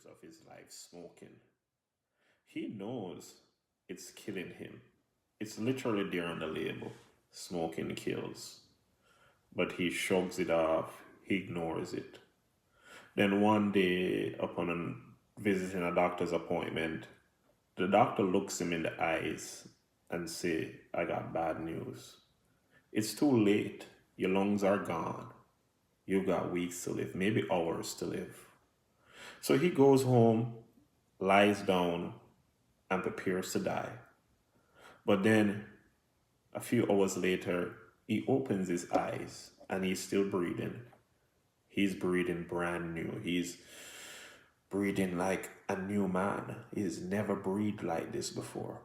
years of his life smoking. He knows it's killing him. It's literally there on the label. Smoking kills. But he shrugs it off. He ignores it. Then one day, upon visiting a doctor's appointment, the doctor looks him in the eyes and say, I got bad news. It's too late. Your lungs are gone. You've got weeks to live, maybe hours to live. So he goes home, lies down, and prepares to die. But then, a few hours later, he opens his eyes and he's still breathing. He's breathing brand new. He's breathing like a new man. He's never breathed like this before.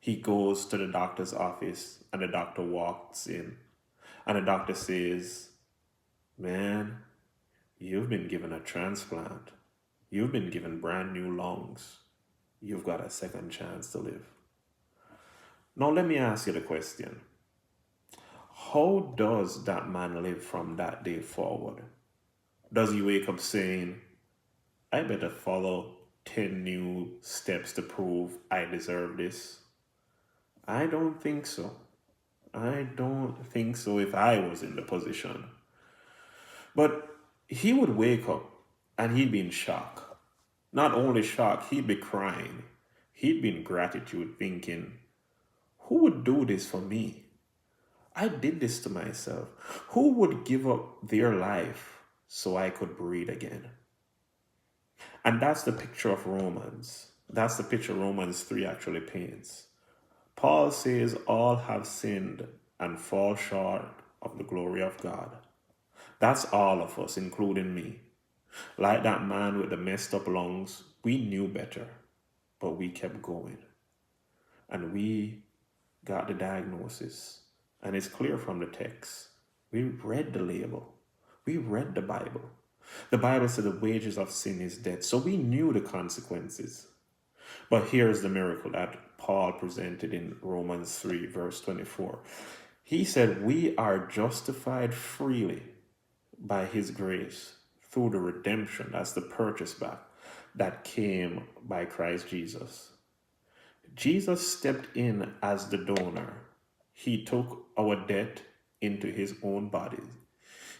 He goes to the doctor's office and the doctor walks in and the doctor says, man, you've been given a transplant. You've been given brand new lungs. You've got a second chance to live. Now let me ask you the question. How does that man live from that day forward? Does he wake up saying, I better follow 10 new steps to prove I deserve this? I don't think so. I don't think so if I was in the position. But he would wake up and he'd be in shock. Not only shock, he'd be crying. He'd be in gratitude thinking, who would do this for me? I did this to myself. Who would give up their life so I could breathe again? And that's the picture of Romans. That's the picture Romans 3 actually paints. Paul says all have sinned and fall short of the glory of God. That's all of us, including me. Like that man with the messed up lungs, we knew better, but we kept going. And we got the diagnosis. And it's clear from the text. We read the label. We read the Bible. The Bible said the wages of sin is death. So we knew the consequences. But here's the miracle that Paul presented in Romans 3, verse 24. He said, we are justified freely by his grace through the redemption, that's the purchase back, that came by Christ Jesus. Jesus stepped in as the donor. He took our debt into his own body.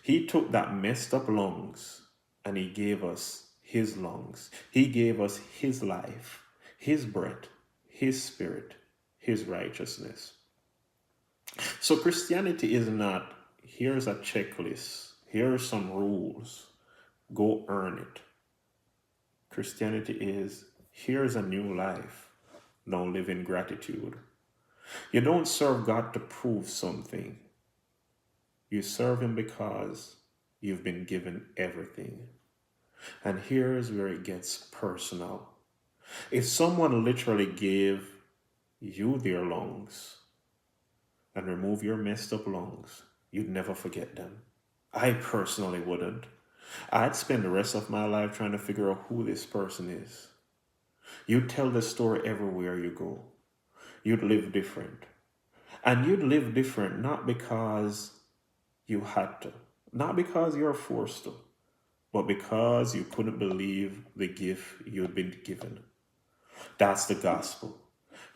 He took that messed up lungs and he gave us his lungs. He gave us his life, his breath, his spirit, his righteousness. So Christianity is not, here's a checklist, here are some rules, go earn it. Christianity is, here's a new life, now live in gratitude. You don't serve God to prove something. You serve him because you've been given everything. And here's where it gets personal. If someone literally gave you their lungs and remove your messed up lungs, you'd never forget them. I personally wouldn't. I'd spend the rest of my life trying to figure out who this person is. You tell the story everywhere you go. You'd live different. And you'd live different not because you had to, not because you're forced to, but because you couldn't believe the gift you'd been given. That's the gospel.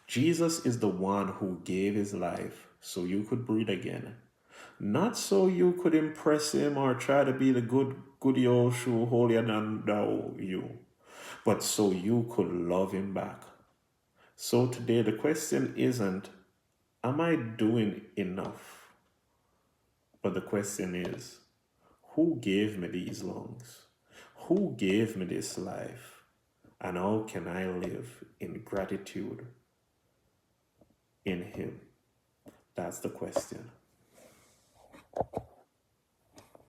Jesus is the one who gave his life so you could breathe again. Not so you could impress him or try to be the goody old shoe holier than thou you, but so you could love him back. So today the question isn't, am I doing enough? But the question is, who gave me these lungs? Who gave me this life? And how can I live in gratitude in him? That's the question.